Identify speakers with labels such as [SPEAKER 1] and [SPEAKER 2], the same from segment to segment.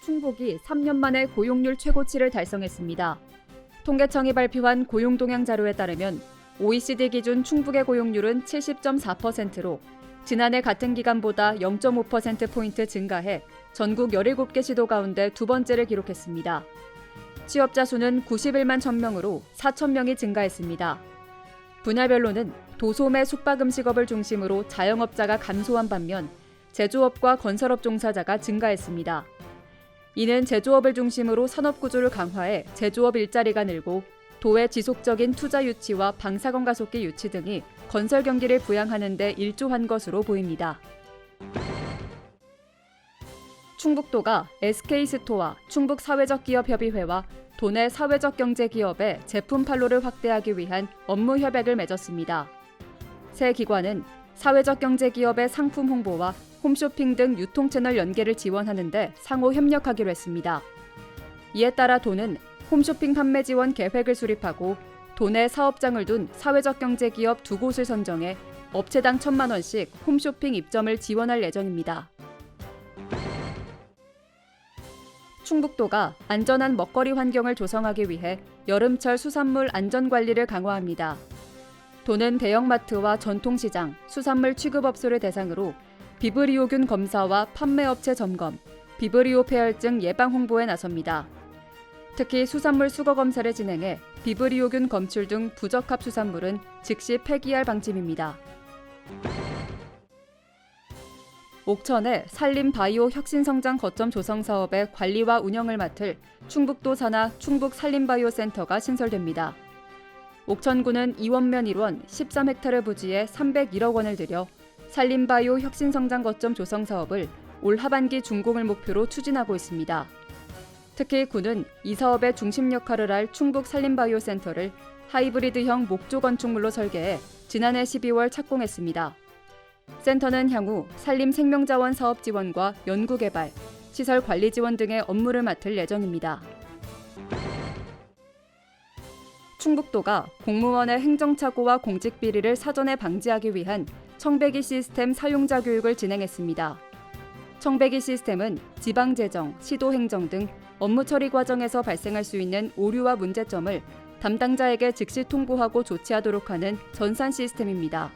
[SPEAKER 1] 충북이 3년 만에 고용률 최고치를 달성했습니다. 통계청이 발표한 고용 동향 자료에 따르면 OECD 기준 충북의 고용률은 70.4%로 지난해 같은 기간보다 0.5%포인트 증가해 전국 17개 시도 가운데 두 번째를 기록했습니다. 취업자 수는 91만 1,000명으로 4,000명이 증가했습니다. 분야별로는 도소매 숙박음식업을 중심으로 자영업자가 감소한 반면 제조업과 건설업 종사자가 증가했습니다. 이는 제조업을 중심으로 산업 구조를 강화해 제조업 일자리가 늘고 도의 지속적인 투자 유치와 방사선 가속기 유치 등이 건설 경기를 부양하는 데 일조한 것으로 보입니다. 충북도가 SK스토어, 충북사회적기업협의회와 도내 사회적 경제기업의 제품 판로를 확대하기 위한 업무 협약을 맺었습니다. 새 기관은 사회적 경제기업의 상품 홍보와 홈쇼핑 등 유통채널 연계를 지원하는 데 상호 협력하기로 했습니다. 이에 따라 도는 홈쇼핑 판매 지원 계획을 수립하고 도내 사업장을 둔 사회적 경제기업 2곳을 선정해 업체당 1,000만 원씩 홈쇼핑 입점을 지원할 예정입니다. 충북도가 안전한 먹거리 환경을 조성하기 위해 여름철 수산물 안전관리를 강화합니다. 도는 대형마트와 전통시장, 수산물 취급업소를 대상으로 비브리오균 검사와 판매업체 점검, 비브리오 폐혈증 예방 홍보에 나섭니다. 특히 수산물 수거 검사를 진행해 비브리오균 검출 등 부적합 수산물은 즉시 폐기할 방침입니다. 옥천의 산림바이오 혁신성장 거점 조성 사업의 관리와 운영을 맡을 충북도 산하 충북산림바이오센터가 신설됩니다. 옥천군은 이원면 1원 13헥타르 부지에 301억 원을 들여 산림바이오 혁신성장 거점 조성 사업을 올 하반기 준공을 목표로 추진하고 있습니다. 특히 군은 이 사업의 중심 역할을 할 충북산림바이오센터를 하이브리드형 목조 건축물로 설계해 지난해 12월 착공했습니다. 센터는 향후 산림 생명자원 사업 지원과 연구개발, 시설 관리 지원 등의 업무를 맡을 예정입니다. 충북도가 공무원의 행정착오와 공직비리를 사전에 방지하기 위한 청배기 시스템 사용자 교육을 진행했습니다. 청배기 시스템은 지방재정, 시도행정 등 업무 처리 과정에서 발생할 수 있는 오류와 문제점을 담당자에게 즉시 통보하고 조치하도록 하는 전산 시스템입니다.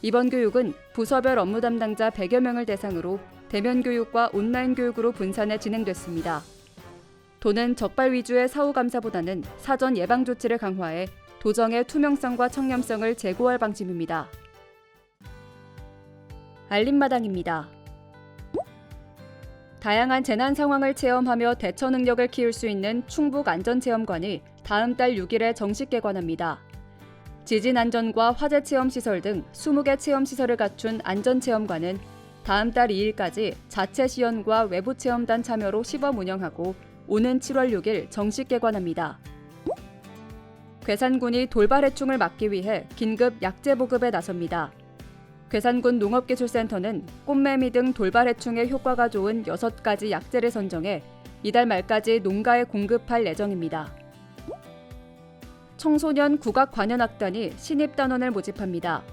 [SPEAKER 1] 이번 교육은 부서별 업무 담당자 100여 명을 대상으로 대면 교육과 온라인 교육으로 분산해 진행됐습니다. 도는 적발 위주의 사후 감사보다는 사전 예방 조치를 강화해 도정의 투명성과 청렴성을 제고할 방침입니다. 알림마당입니다. 다양한 재난 상황을 체험하며 대처 능력을 키울 수 있는 충북 안전체험관이 다음 달 6일에 정식 개관합니다. 지진 안전과 화재 체험 시설 등 20개 체험 시설을 갖춘 안전체험관은 다음 달 2일까지 자체 시연과 외부 체험단 참여로 시범 운영하고 오는 7월 6일 정식 개관합니다. 괴산군이 돌발 해충을 막기 위해 긴급 약재 보급에 나섭니다. 괴산군 농업기술센터는 꽃매미 등 돌발 해충에 효과가 좋은 6가지 약재를 선정해 이달 말까지 농가에 공급할 예정입니다. 청소년 국악관현악단이 신입단원을 모집합니다.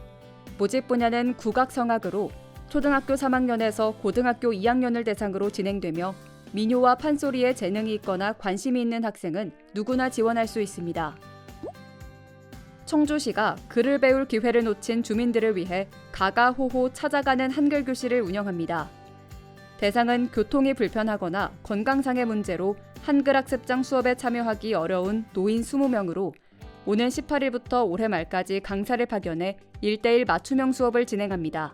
[SPEAKER 1] 모집 분야는 국악성악으로 초등학교 3학년에서 고등학교 2학년을 대상으로 진행되며 민요와 판소리에 재능이 있거나 관심이 있는 학생은 누구나 지원할 수 있습니다. 청주시가 글을 배울 기회를 놓친 주민들을 위해 가가호호 찾아가는 한글 교실을 운영합니다. 대상은 교통이 불편하거나 건강상의 문제로 한글 학습장 수업에 참여하기 어려운 노인 20명으로 오는 18일부터 올해 말까지 강사를 파견해 1:1 맞춤형 수업을 진행합니다.